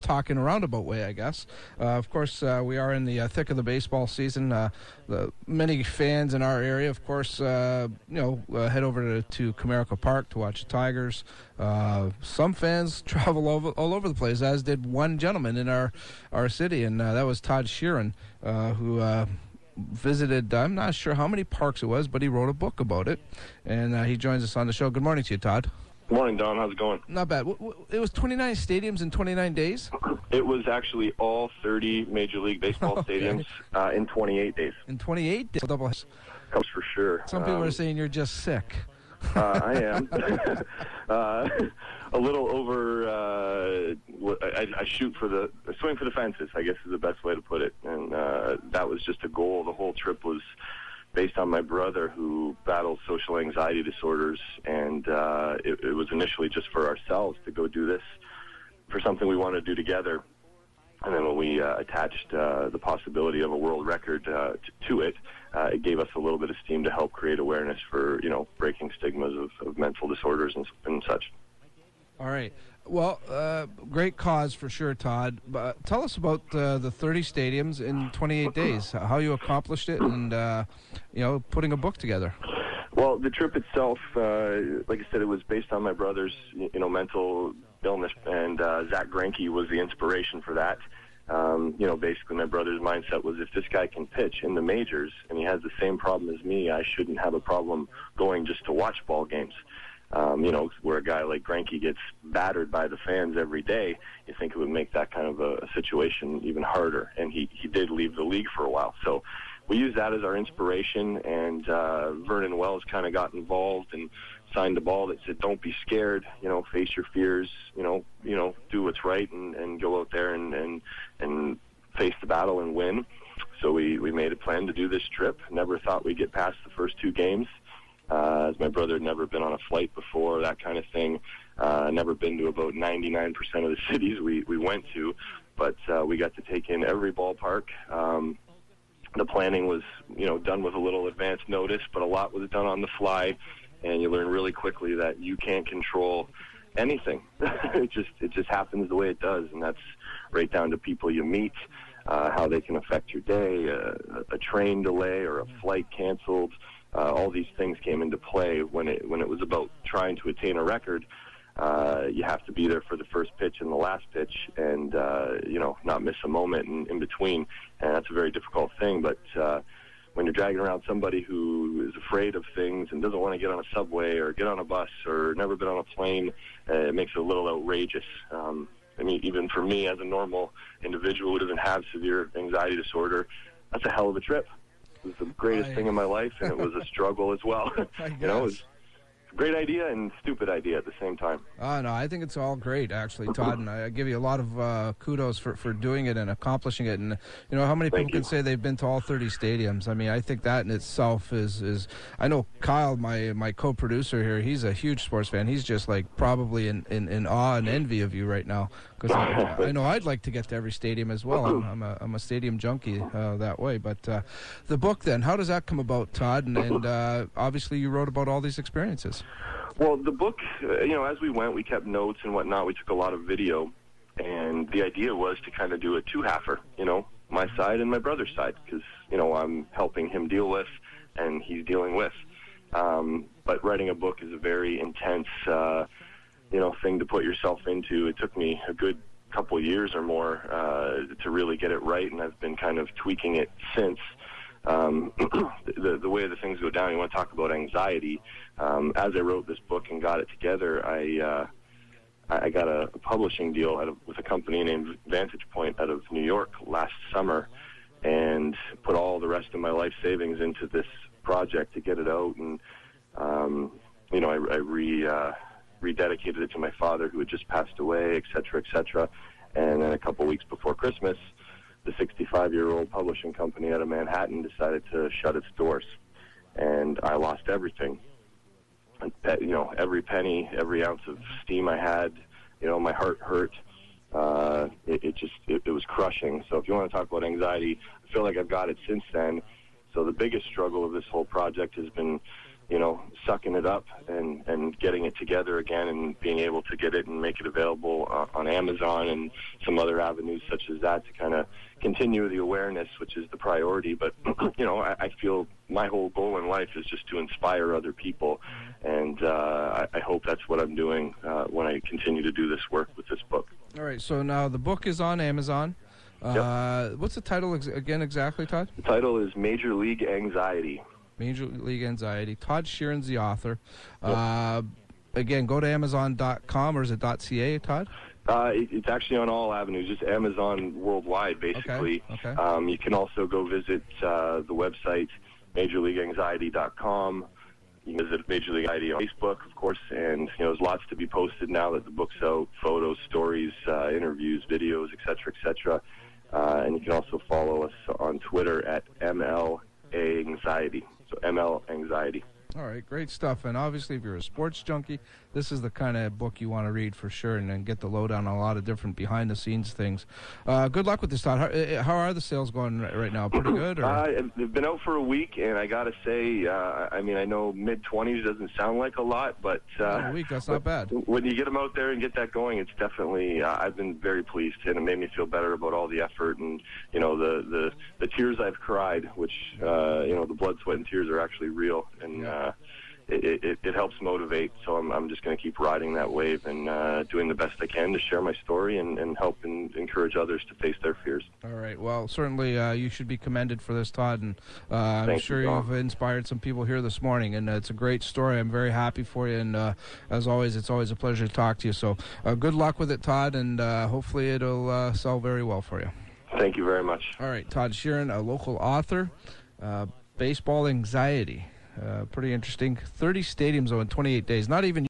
talk in a roundabout way, I guess. Of course, we are in the thick of the baseball season. Many fans in our area, of course, head over to Comerica Park to watch the Tigers. Some fans travel all over the place, as did one gentleman in our city, and that was Todd Shearon, who visited, I'm not sure how many parks it was, but he wrote a book about it, and he joins us on the show. Good morning to you, Todd. Good morning, Don. How's it going? Not bad. It was 29 stadiums in 29 days? It was actually all 30 Major League Baseball stadiums in 28 days. In 28 days? Double. Comes for sure. Some people are saying you're just sick. I am. A little over, I swing for the fences, I guess is the best way to put it. And that was just a goal. The whole trip was based on my brother, who battles social anxiety disorders, and it was initially just for ourselves to go do this for something we wanted to do together. And then when we attached the possibility of a world record to it, it gave us a little bit of steam to help create awareness for, breaking stigmas of mental disorders and such. All right. Well, great cause for sure, Todd. But tell us about the 30 stadiums in 28 days, how you accomplished it, and, putting a book together. Well, the trip itself, like I said, it was based on my brother's, mental illness, and Zach Greinke was the inspiration for that. Basically my brother's mindset was, if this guy can pitch in the majors and he has the same problem as me, I shouldn't have a problem going just to watch ball games. Where a guy like Greinke gets battered by the fans every day, you think it would make that kind of a situation even harder. And he did leave the league for a while. So we used that as our inspiration, and Vernon Wells kind of got involved and signed a ball that said, don't be scared, face your fears, do what's right, and go out there and face the battle and win. So we made a plan to do this trip. Never thought we'd get past the first two games. As my brother had never been on a flight before, that kind of thing. Never been to about 99% of the cities we went to, but we got to take in every ballpark. The planning was, done with a little advance notice, but a lot was done on the fly, and you learn really quickly that you can't control anything. It just happens the way it does, and that's right down to people you meet, how they can affect your day, a train delay or a flight canceled. All these things came into play when it was about trying to attain a record. You have to be there for the first pitch and the last pitch, and not miss a moment in between. And that's a very difficult thing. But when you're dragging around somebody who is afraid of things and doesn't want to get on a subway or get on a bus or never been on a plane, it makes it a little outrageous. Even for me as a normal individual who doesn't have severe anxiety disorder, that's a hell of a trip. It was the greatest thing in my life, and it was a struggle as well. It was a great idea and stupid idea at the same time. No, I think it's all great, actually, Todd, and I give you a lot of kudos for doing it and accomplishing it. And how many people can say they've been to all 30 stadiums? I think that in itself is I know Kyle, my co-producer here, he's a huge sports fan. He's just like probably in awe and envy of you right now, because I know I'd like to get to every stadium as well. I'm a stadium junkie that way. But the book, then, how does that come about, Todd? And obviously you wrote about all these experiences. Well, the book, as we went, we kept notes and whatnot. We took a lot of video, and the idea was to kind of do a two-halfer, my side and my brother's side, because, I'm helping him deal with and he's dealing with. But writing a book is a very intense, thing to put yourself into. It took me a good couple years or more to really get it right, and I've been kind of tweaking it since. The way the things go down, you want to talk about anxiety. As I wrote this book and got it together, I got a publishing deal with a company named Vantage Point out of New York last summer, and put all the rest of my life savings into this project to get it out. And I rededicated it to my father, who had just passed away, et cetera, and then a couple weeks before Christmas, the 65-year-old publishing company out of Manhattan decided to shut its doors, and I lost everything. Every penny, every ounce of steam I had, my heart hurt. It was crushing. So if you want to talk about anxiety, I feel like I've got it since then. So the biggest struggle of this whole project has been sucking it up and getting it together again and being able to get it and make it available on Amazon and some other avenues such as that to kind of continue the awareness, which is the priority. But, I feel my whole goal in life is just to inspire other people. And I hope that's what I'm doing when I continue to do this work with this book. All right. So now the book is on Amazon. Yep. What's the title again exactly, Todd? The title is Major League Anxiety. Major League Anxiety. Todd Shearon's the author. Yep. Again, go to Amazon.com, or is it .ca, Todd? It's actually on all avenues, just Amazon worldwide, basically. Okay. You can also go visit the website, MajorLeagueAnxiety.com. You can visit Major League Anxiety on Facebook, of course, and there's lots to be posted now that the book's out, photos, stories, interviews, videos, etc. And you can also follow us on Twitter at ML Anxiety. So ML Anxiety. All right, great stuff. And obviously, if you're a sports junkie, this is the kind of book you want to read for sure, and then get the lowdown on a lot of different behind-the-scenes things. Good luck with this, Todd. How are the sales going right now? Pretty good? Or? They've been out for a week, and I got to say, I know mid-20s doesn't sound like a lot, but a week, that's not bad. When you get them out there and get that going, it's definitely, I've been very pleased, and it made me feel better about all the effort and, the tears I've cried, which, the blood, sweat, and tears are actually real, and it helps motivate. So I'm just going to keep riding that wave and doing the best I can to share my story and help and encourage others to face their fears. All right. Well, certainly you should be commended for this, Todd, and I'm sure you've inspired some people here this morning, and it's a great story. I'm very happy for you, and as always, it's always a pleasure to talk to you. So good luck with it, Todd, and hopefully it'll sell very well for you. Thank you very much. All right. Todd Shearon, a local author, Baseball Anxiety. Pretty interesting. 30 stadiums, though, in 28 days. Not even